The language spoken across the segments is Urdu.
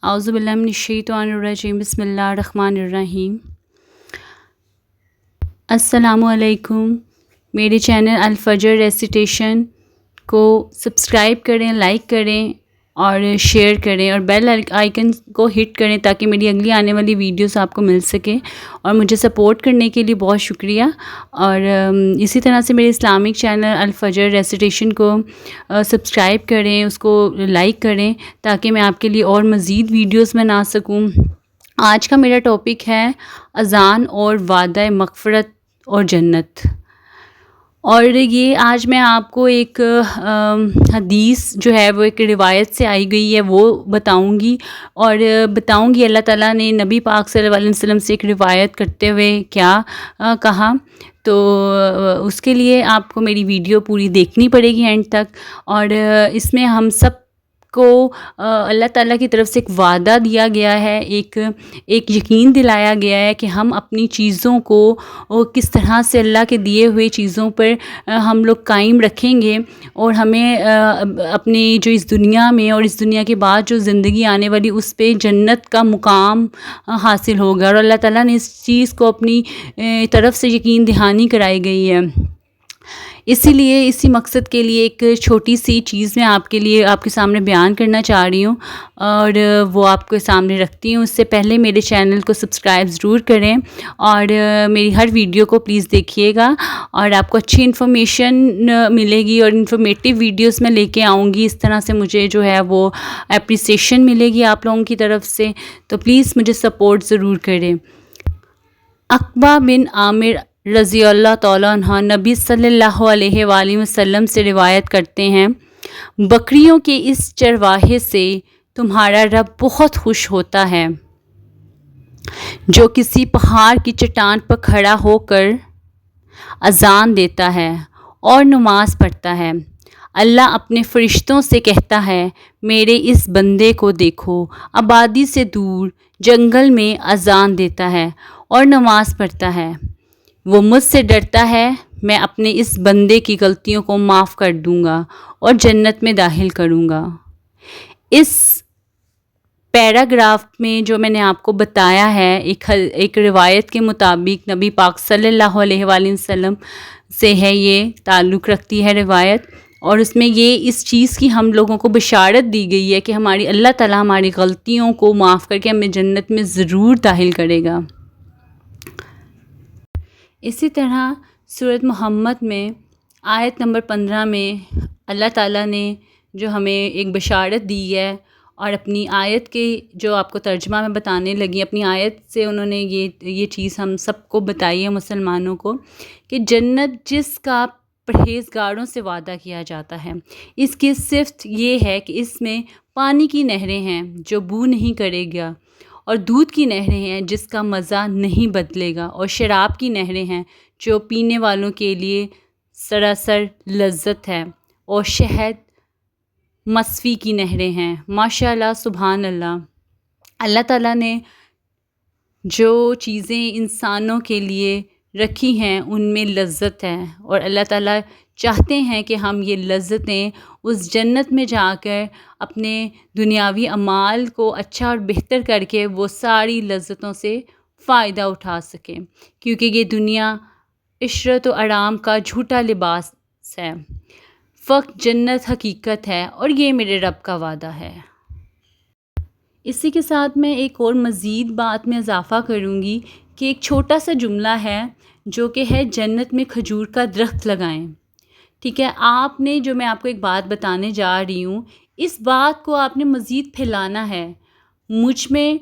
اعوذ باللہ من الشیطان الرجیم بسم اللہ الرحمن الرحیم۔ السلام علیکم۔ میرے چینل الفجر ریسیٹیشن کو سبسکرائب کریں، لائک کریں اور شیئر کریں اور بیل آئیکن کو ہٹ کریں تاکہ میری اگلی آنے والی ویڈیوز آپ کو مل سکے، اور مجھے سپورٹ کرنے کے لیے بہت شکریہ۔ اور اسی طرح سے میرے اسلامک چینل الفجر ریسیٹیشن کو سبسکرائب کریں، اس کو لائک کریں تاکہ میں آپ کے لیے اور مزید ویڈیوز بنا سکوں۔ آج کا میرا ٹاپک ہے اذان اور وعدہ مغفرت اور جنت۔ اور یہ آج میں آپ کو ایک حدیث جو ہے وہ ایک روایت سے آئی گئی ہے وہ بتاؤں گی، اور بتاؤں گی اللہ تعالیٰ نے نبی پاک صلی اللہ علیہ وسلم سے ایک روایت کرتے ہوئے کیا کہا۔ تو اس کے لیے آپ کو میری ویڈیو پوری دیکھنی پڑے گی اینڈ تک، اور اس میں ہم سب کو اللہ تعالیٰ کی طرف سے ایک وعدہ دیا گیا ہے، ایک یقین دلایا گیا ہے کہ ہم اپنی چیزوں کو کس طرح سے اللہ کے دیے ہوئے چیزوں پر ہم لوگ قائم رکھیں گے، اور ہمیں اپنی جو اس دنیا میں اور اس دنیا کے بعد جو زندگی آنے والی اس پہ جنت کا مقام حاصل ہوگا، اور اللہ تعالیٰ نے اس چیز کو اپنی طرف سے یقین دہانی کرائی گئی ہے۔ اسی لیے اسی مقصد کے لیے ایک چھوٹی سی چیز میں آپ کے سامنے بیان کرنا چاہ رہی ہوں، اور وہ آپ کے سامنے رکھتی ہوں۔ اس سے پہلے میرے چینل کو سبسکرائب ضرور کریں اور میری ہر ویڈیو کو پلیز دیکھیے گا، اور آپ کو اچھی انفارمیشن ملے گی اور انفارمیٹیو ویڈیوز میں لے کے آؤں گی۔ اس طرح سے مجھے جو ہے وہ اپریسیشن ملے گی آپ لوگوں کی طرف سے، تو پلیز مجھے سپورٹ ضرور کریں۔ عقبہ بن عامر رضی اللہ تعالیٰ عنہ نبی صلی اللہ علیہ وآلہ وسلم سے روایت کرتے ہیں، بکریوں کے اس چرواہے سے تمہارا رب بہت خوش ہوتا ہے جو کسی پہاڑ کی چٹان پر کھڑا ہو کر اذان دیتا ہے اور نماز پڑھتا ہے۔ اللہ اپنے فرشتوں سے کہتا ہے، میرے اس بندے کو دیکھو، آبادی سے دور جنگل میں اذان دیتا ہے اور نماز پڑھتا ہے، وہ مجھ سے ڈرتا ہے، میں اپنے اس بندے کی غلطیوں کو معاف کر دوں گا اور جنت میں داخل کروں گا۔ اس پیراگراف میں جو میں نے آپ کو بتایا ہے، ایک روایت کے مطابق نبی پاک صلی اللہ علیہ وآلہ وسلم سے ہے، یہ تعلق رکھتی ہے روایت، اور اس میں اس چیز کی ہم لوگوں کو بشارت دی گئی ہے کہ اللہ تعالیٰ ہماری غلطیوں کو معاف کر کے ہمیں جنت میں ضرور داخل کرے گا۔ اسی طرح سورۃ محمد میں آیت نمبر 15 میں اللہ تعالیٰ نے جو ہمیں ایک بشارت دی ہے، اور اپنی آیت کے جو آپ کو ترجمہ میں بتانے لگی، اپنی آیت سے انہوں نے یہ چیز ہم سب کو بتائی ہے مسلمانوں کو، کہ جنت جس کا پرہیزگاروں سے وعدہ کیا جاتا ہے، اس کی صفت یہ ہے کہ اس میں پانی کی نہریں ہیں جو بو نہیں کرے گا، اور دودھ کی نہریں ہیں جس کا مزہ نہیں بدلے گا، اور شراب کی نہریں ہیں جو پینے والوں کے لیے سراسر لذت ہے، اور شہد مصفی کی نہریں ہیں۔ ماشاءاللہ، سبحان اللہ۔ اللہ تعالیٰ نے جو چیزیں انسانوں کے لیے رکھی ہیں ان میں لذت ہے، اور اللہ تعالیٰ چاہتے ہیں کہ ہم یہ لذتیں اس جنت میں جا کر اپنے دنیاوی اعمال کو اچھا اور بہتر کر کے وہ ساری لذتوں سے فائدہ اٹھا سکیں، کیونکہ یہ دنیا عشرت و آرام کا جھوٹا لباس ہے، فقط جنت حقیقت ہے، اور یہ میرے رب کا وعدہ ہے۔ اسی کے ساتھ میں ایک اور مزید بات میں اضافہ کروں گی کہ ایک چھوٹا سا جملہ ہے جو کہ ہے جنت میں کھجور کا درخت لگائیں۔ ٹھیک ہے، آپ نے جو میں آپ کو ایک بات بتانے جا رہی ہوں، اس بات کو آپ نے مزید پھیلانا ہے۔ مجھ میں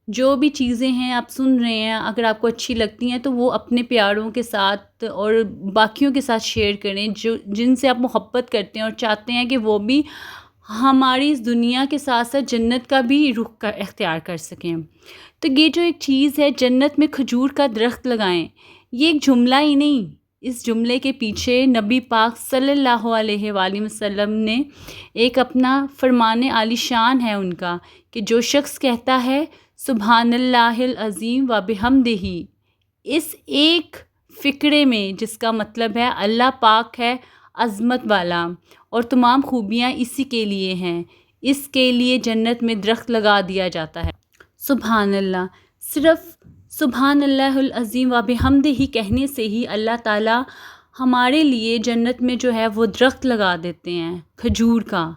جو بھی چیزیں ہیں آپ سن رہے ہیں، اگر آپ کو اچھی لگتی ہیں تو وہ اپنے پیاروں کے ساتھ اور باقیوں کے ساتھ شیئر کریں، جن سے آپ محبت کرتے ہیں اور چاہتے ہیں کہ وہ بھی ہماری اس دنیا کے ساتھ ساتھ جنت کا بھی رخ اختیار کر سکیں۔ تو یہ جو ایک چیز ہے جنت میں کھجور کا درخت لگائیں، یہ ایک جملہ ہی نہیں، اس جملے کے پیچھے نبی پاک صلی اللہ علیہ وآلہ وسلم نے ایک اپنا فرمان عالی شان ہے ان کا، کہ جو شخص کہتا ہے سبحان اللہ العظیم و بحمدہ، اس ایک فقرے میں، جس کا مطلب ہے اللہ پاک ہے عظمت والا اور تمام خوبیاں اسی کے لیے ہیں، اس کے لیے جنت میں درخت لگا دیا جاتا ہے۔ سبحان اللہ، صرف سبحان اللہ العظیم و بحمدہ ہی کہنے سے ہی اللہ تعالیٰ ہمارے لیے جنت میں جو ہے وہ درخت لگا دیتے ہیں کھجور کا۔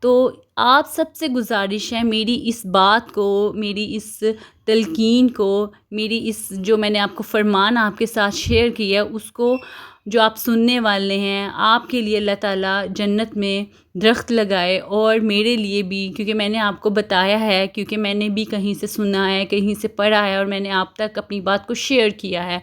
تو آپ سب سے گزارش ہے، میری اس بات کو، میری اس تلقین کو، میری اس جو میں نے آپ کو فرمان آپ کے ساتھ شیئر کیا اس کو جو آپ سننے والے ہیں، آپ کے لیے اللہ تعالیٰ جنت میں درخت لگائے، اور میرے لیے بھی، کیونکہ میں نے آپ کو بتایا ہے، کیونکہ میں نے بھی کہیں سے سنا ہے، کہیں سے پڑھا ہے، اور میں نے آپ تک اپنی بات کو شیئر کیا ہے،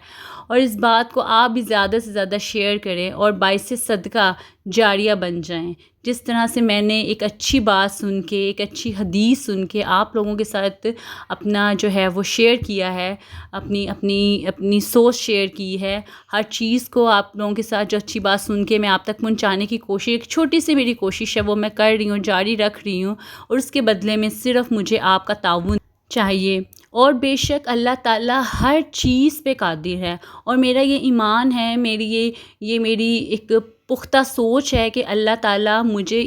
اور اس بات کو آپ بھی زیادہ سے زیادہ شیئر کریں اور باعث صدقہ جاریہ بن جائیں۔ جس طرح سے میں نے ایک اچھی بات سن کے، ایک اچھی حدیث سن کے آپ لوگوں کے ساتھ اپنا جو ہے وہ شیئر کیا ہے، اپنی سوچ شیئر کی ہے، ہر چیز کو آپ لوگوں کے ساتھ جو اچھی بات سن کے میں آپ تک پہنچانے کی کوشش، ایک چھوٹی سی میری کوشش ہے وہ میں کر رہی ہوں، جاری رکھ رہی ہوں، اور اس کے بدلے میں صرف مجھے آپ کا تعاون چاہیے، اور بے شک اللہ تعالیٰ ہر چیز پہ قادر ہے، اور میرا یہ ایمان ہے، یہ میری ایک پختہ سوچ ہے کہ اللہ تعالیٰ مجھے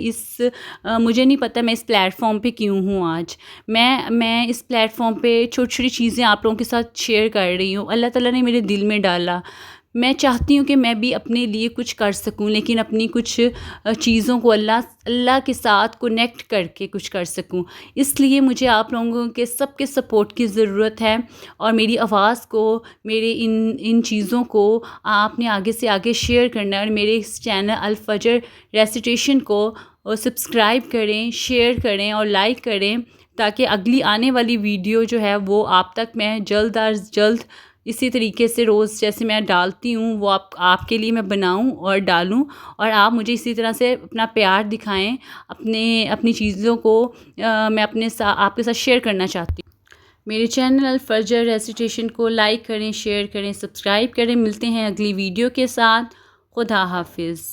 نہیں پتہ میں اس پلیٹ فارم پہ کیوں ہوں آج، میں اس پلیٹ فارم پہ چھوٹی چھوٹی چیزیں آپ لوگوں کے ساتھ شیئر کر رہی ہوں، اللہ تعالیٰ نے میرے دل میں ڈالا، میں چاہتی ہوں کہ میں بھی اپنے لیے کچھ کر سکوں، لیکن اپنی کچھ چیزوں کو اللہ کے ساتھ کنیکٹ کر کے کچھ کر سکوں، اس لیے مجھے آپ لوگوں کے سب کے سپورٹ کی ضرورت ہے، اور میری آواز کو، میرے ان چیزوں کو آپ نے آگے سے آگے شیئر کرنا ہے، اور میرے اس چینل الفجر ریسیٹیشن کو سبسکرائب کریں، شیئر کریں اور لائک کریں، تاکہ اگلی آنے والی ویڈیو جو ہے وہ آپ تک میں جلد از جلد اسی طریقے سے روز جیسے میں ڈالتی ہوں وہ آپ کے لیے میں بناؤں اور ڈالوں، اور آپ مجھے اسی طرح سے اپنا پیار دکھائیں، اپنی چیزوں کو میں آپ کے ساتھ شیئر کرنا چاہتی ہوں۔ میرے چینل الفجر ریسیٹیشن کو لائک کریں، شیئر کریں، سبسکرائب کریں۔ ملتے ہیں اگلی ویڈیو کے ساتھ۔ خدا حافظ۔